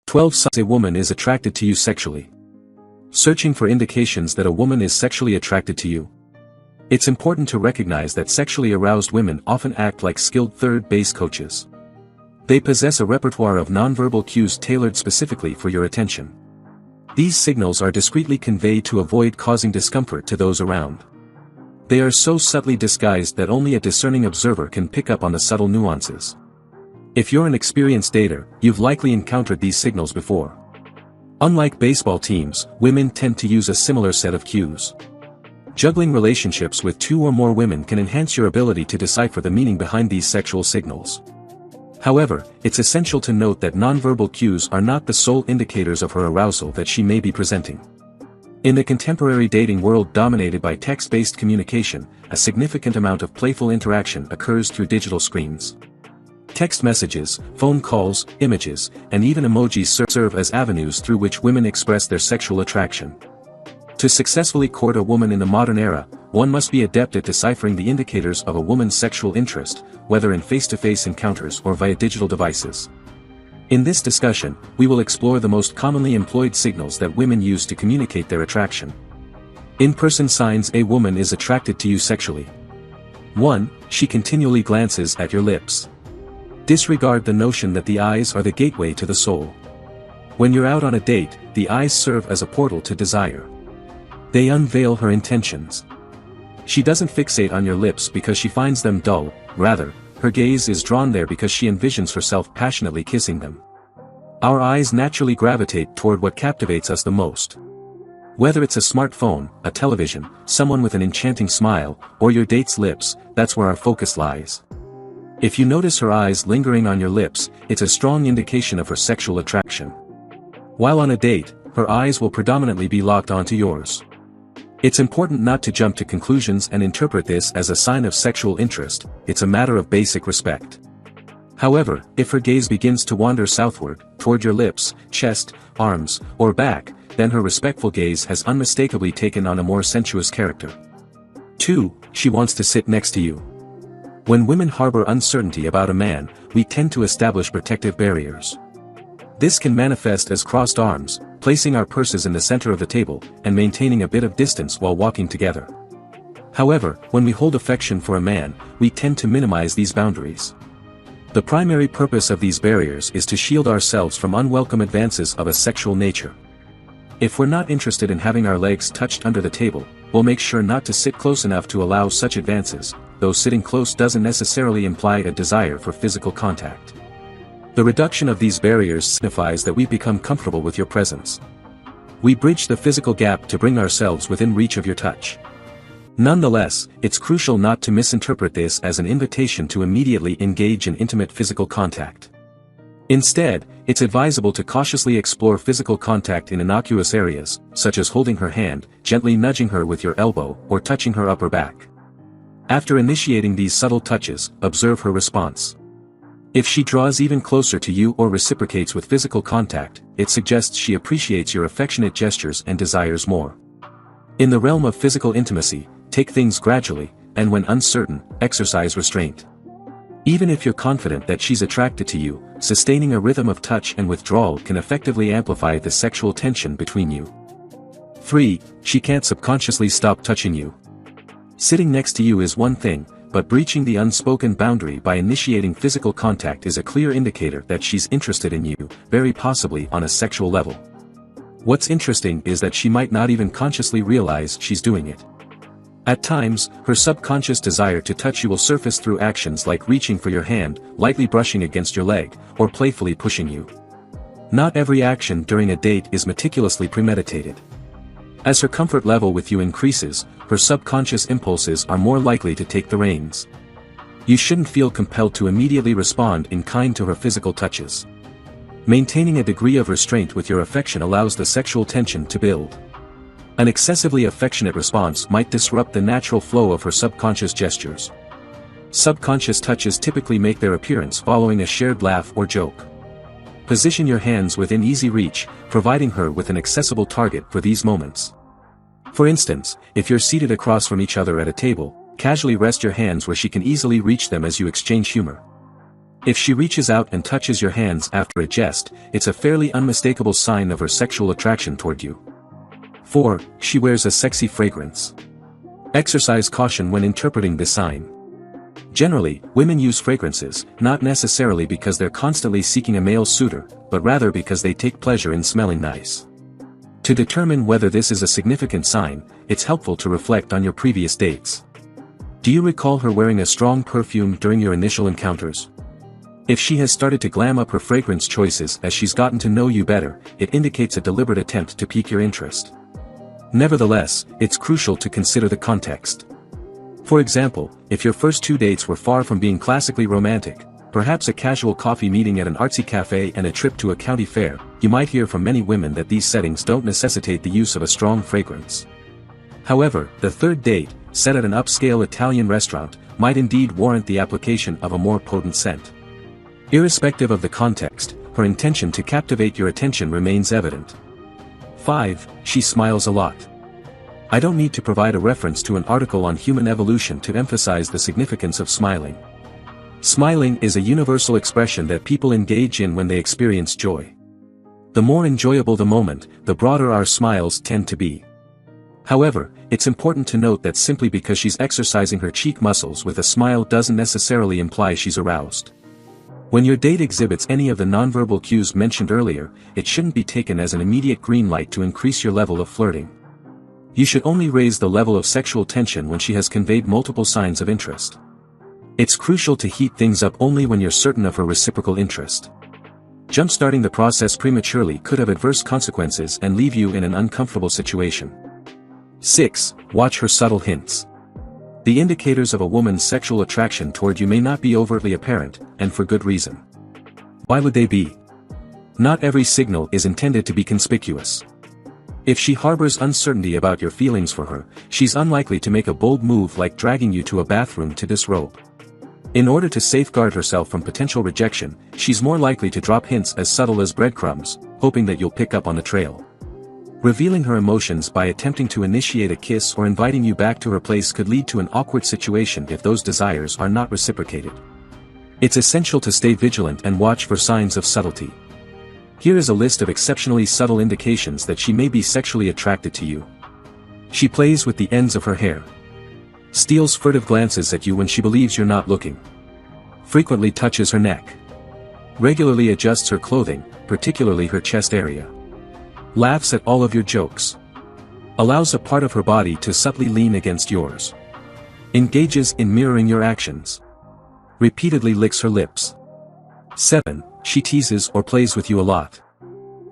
12 signs a woman is attracted to you sexually. Searching for indications that a woman is sexually attracted to you. It's important to recognize that sexually aroused women often act like skilled third-base coaches. They possess a repertoire of nonverbal cues tailored specifically for your attention. These signals are discreetly conveyed to avoid causing discomfort to those around. They are so subtly disguised that only a discerning observer can pick up on the subtle nuances. If you're an experienced dater, you've likely encountered these signals before. Unlike baseball teams, women tend to use a similar set of cues. Juggling relationships with 2 or more women can enhance your ability to decipher the meaning behind these sexual signals. However, it's essential to note that nonverbal cues are not the sole indicators of her arousal that she may be presenting. In the contemporary dating world dominated by text-based communication, a significant amount of playful interaction occurs through digital screens. Text messages, phone calls, images, and even emojis serve as avenues through which women express their sexual attraction. To successfully court a woman in the modern era, one must be adept at deciphering the indicators of a woman's sexual interest, whether in face-to-face encounters or via digital devices. In this discussion, we will explore the most commonly employed signals that women use to communicate their attraction. In-person signs a woman is attracted to you sexually. 1. She continually glances at your lips. Disregard the notion that the eyes are the gateway to the soul. When you're out on a date, the eyes serve as a portal to desire. They unveil her intentions. She doesn't fixate on your lips because she finds them dull, rather, her gaze is drawn there because she envisions herself passionately kissing them. Our eyes naturally gravitate toward what captivates us the most. Whether it's a smartphone, a television, someone with an enchanting smile, or your date's lips, that's where our focus lies. If you notice her eyes lingering on your lips, it's a strong indication of her sexual attraction. While on a date, her eyes will predominantly be locked onto yours. It's important not to jump to conclusions and interpret this as a sign of sexual interest, it's a matter of basic respect. However, if her gaze begins to wander southward, toward your lips, chest, arms, or back, then her respectful gaze has unmistakably taken on a more sensuous character. 2. She wants to sit next to you. When women harbor uncertainty about a man, we tend to establish protective barriers. This can manifest as crossed arms, placing our purses in the center of the table, and maintaining a bit of distance while walking together. However, when we hold affection for a man, we tend to minimize these boundaries. The primary purpose of these barriers is to shield ourselves from unwelcome advances of a sexual nature. If we're not interested in having our legs touched under the table, we'll make sure not to sit close enough to allow such advances, though sitting close doesn't necessarily imply a desire for physical contact. The reduction of these barriers signifies that we've become comfortable with your presence. We bridge the physical gap to bring ourselves within reach of your touch. Nonetheless, it's crucial not to misinterpret this as an invitation to immediately engage in intimate physical contact. Instead, it's advisable to cautiously explore physical contact in innocuous areas, such as holding her hand, gently nudging her with your elbow, or touching her upper back. After initiating these subtle touches, observe her response. If she draws even closer to you or reciprocates with physical contact, it suggests she appreciates your affectionate gestures and desires more. In the realm of physical intimacy, take things gradually, and when uncertain, exercise restraint. Even if you're confident that she's attracted to you, sustaining a rhythm of touch and withdrawal can effectively amplify the sexual tension between you. 3. She can't subconsciously stop touching you. Sitting next to you is one thing, but breaching the unspoken boundary by initiating physical contact is a clear indicator that she's interested in you, very possibly on a sexual level. What's interesting is that she might not even consciously realize she's doing it. At times, her subconscious desire to touch you will surface through actions like reaching for your hand, lightly brushing against your leg, or playfully pushing you. Not every action during a date is meticulously premeditated. As her comfort level with you increases, her subconscious impulses are more likely to take the reins. You shouldn't feel compelled to immediately respond in kind to her physical touches. Maintaining a degree of restraint with your affection allows the sexual tension to build. An excessively affectionate response might disrupt the natural flow of her subconscious gestures. Subconscious touches typically make their appearance following a shared laugh or joke. Position your hands within easy reach, providing her with an accessible target for these moments. For instance, if you're seated across from each other at a table, casually rest your hands where she can easily reach them as you exchange humor. If she reaches out and touches your hands after a jest, it's a fairly unmistakable sign of her sexual attraction toward you. 4. She wears a sexy fragrance. Exercise caution when interpreting this sign. Generally, women use fragrances, not necessarily because they're constantly seeking a male suitor, but rather because they take pleasure in smelling nice. To determine whether this is a significant sign, it's helpful to reflect on your previous dates. Do you recall her wearing a strong perfume during your initial encounters? If she has started to glam up her fragrance choices as she's gotten to know you better, it indicates a deliberate attempt to pique your interest. Nevertheless, it's crucial to consider the context. For example, if your first 2 dates were far from being classically romantic, perhaps a casual coffee meeting at an artsy cafe and a trip to a county fair, you might hear from many women that these settings don't necessitate the use of a strong fragrance. However, the third date, set at an upscale Italian restaurant, might indeed warrant the application of a more potent scent. Irrespective of the context, her intention to captivate your attention remains evident. 5. She smiles a lot. I don't need to provide a reference to an article on human evolution to emphasize the significance of smiling. Smiling is a universal expression that people engage in when they experience joy. The more enjoyable the moment, the broader our smiles tend to be. However, it's important to note that simply because she's exercising her cheek muscles with a smile doesn't necessarily imply she's aroused. When your date exhibits any of the nonverbal cues mentioned earlier, it shouldn't be taken as an immediate green light to increase your level of flirting. You should only raise the level of sexual tension when she has conveyed multiple signs of interest. It's crucial to heat things up only when you're certain of her reciprocal interest. Jump-starting the process prematurely could have adverse consequences and leave you in an uncomfortable situation. 6. Watch her subtle hints. The indicators of a woman's sexual attraction toward you may not be overtly apparent, and for good reason. Why would they be? Not every signal is intended to be conspicuous. If she harbors uncertainty about your feelings for her, she's unlikely to make a bold move like dragging you to a bathroom to disrobe. In order to safeguard herself from potential rejection, she's more likely to drop hints as subtle as breadcrumbs, hoping that you'll pick up on the trail. Revealing her emotions by attempting to initiate a kiss or inviting you back to her place could lead to an awkward situation if those desires are not reciprocated. It's essential to stay vigilant and watch for signs of subtlety. Here is a list of exceptionally subtle indications that she may be sexually attracted to you. She plays with the ends of her hair. Steals furtive glances at you when she believes you're not looking. Frequently touches her neck. Regularly adjusts her clothing, particularly her chest area. Laughs at all of your jokes. Allows a part of her body to subtly lean against yours. Engages in mirroring your actions. Repeatedly licks her lips. 7. She teases or plays with you a lot.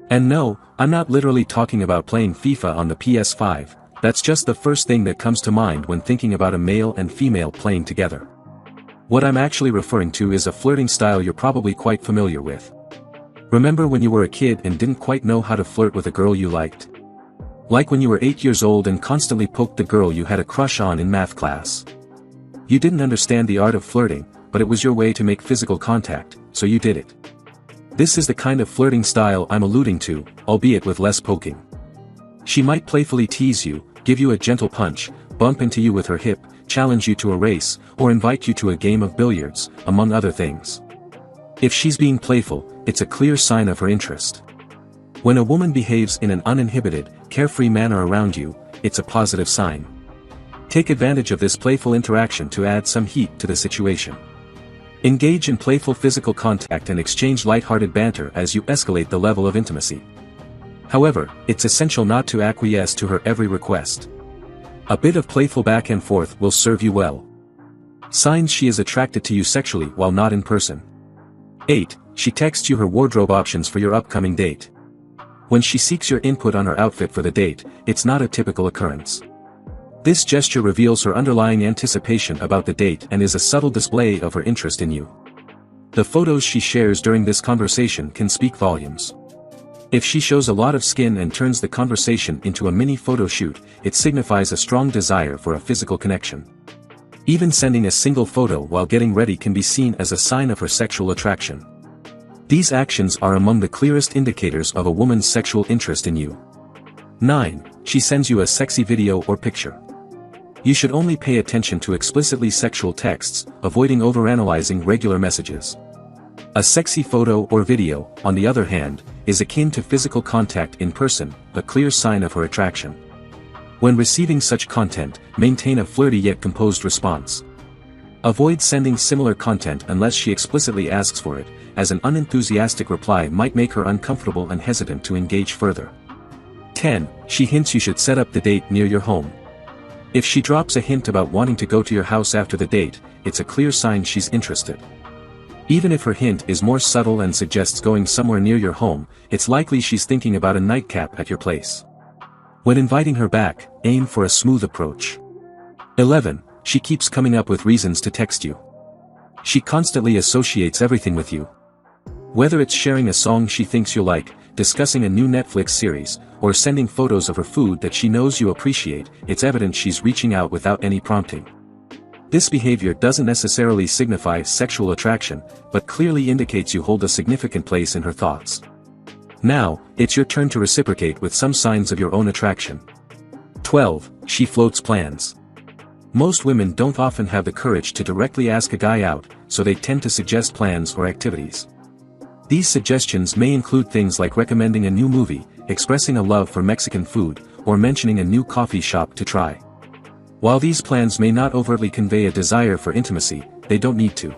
And no, I'm not literally talking about playing FIFA on the PS5, that's just the first thing that comes to mind when thinking about a male and female playing together. What I'm actually referring to is a flirting style you're probably quite familiar with. Remember when you were a kid and didn't quite know how to flirt with a girl you liked? Like when you were 8 years old and constantly poked the girl you had a crush on in math class. You didn't understand the art of flirting, but it was your way to make physical contact, so you did it. This is the kind of flirting style I'm alluding to, albeit with less poking. She might playfully tease you, give you a gentle punch, bump into you with her hip, challenge you to a race, or invite you to a game of billiards, among other things. If she's being playful, it's a clear sign of her interest. When a woman behaves in an uninhibited, carefree manner around you, it's a positive sign. Take advantage of this playful interaction to add some heat to the situation. Engage in playful physical contact and exchange lighthearted banter as you escalate the level of intimacy. However, it's essential not to acquiesce to her every request. A bit of playful back and forth will serve you well. Signs she is attracted to you sexually while not in person. 8. She texts you her wardrobe options for your upcoming date. When she seeks your input on her outfit for the date, it's not a typical occurrence. This gesture reveals her underlying anticipation about the date and is a subtle display of her interest in you. The photos she shares during this conversation can speak volumes. If she shows a lot of skin and turns the conversation into a mini photo shoot, it signifies a strong desire for a physical connection. Even sending a single photo while getting ready can be seen as a sign of her sexual attraction. These actions are among the clearest indicators of a woman's sexual interest in you. 9. She sends you a sexy video or picture. You should only pay attention to explicitly sexual texts, avoiding overanalyzing regular messages. A sexy photo or video, on the other hand, is akin to physical contact in person, a clear sign of her attraction. When receiving such content, maintain a flirty yet composed response. Avoid sending similar content unless she explicitly asks for it, as an unenthusiastic reply might make her uncomfortable and hesitant to engage further. 10. She hints you should set up the date near your home. If she drops a hint about wanting to go to your house after the date, it's a clear sign she's interested. Even if her hint is more subtle and suggests going somewhere near your home, it's likely she's thinking about a nightcap at your place. When inviting her back, aim for a smooth approach. 11. She keeps coming up with reasons to text you. She constantly associates everything with you. Whether it's sharing a song she thinks you'll like, discussing a new Netflix series, or sending photos of her food that she knows you appreciate, it's evident she's reaching out without any prompting. This behavior doesn't necessarily signify sexual attraction, but clearly indicates you hold a significant place in her thoughts. Now, it's your turn to reciprocate with some signs of your own attraction. 12. She floats plans. Most women don't often have the courage to directly ask a guy out, so they tend to suggest plans or activities. These suggestions may include things like recommending a new movie, expressing a love for Mexican food, or mentioning a new coffee shop to try. While these plans may not overtly convey a desire for intimacy, they don't need to.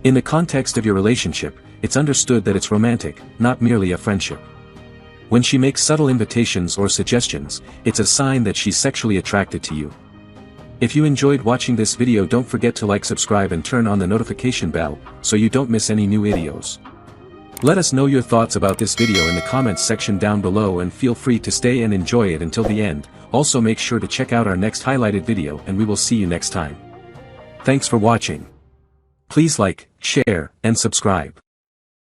In the context of your relationship, it's understood that it's romantic, not merely a friendship. When she makes subtle invitations or suggestions, it's a sign that she's sexually attracted to you. If you enjoyed watching this video, don't forget to like, subscribe and turn on the notification bell, so you don't miss any new videos. Let us know your thoughts about this video in the comments section down below, and feel free to stay and enjoy it until the end. Also make sure to check out our next highlighted video, and we will see you next time. Thanks for watching. Please like, share, and subscribe.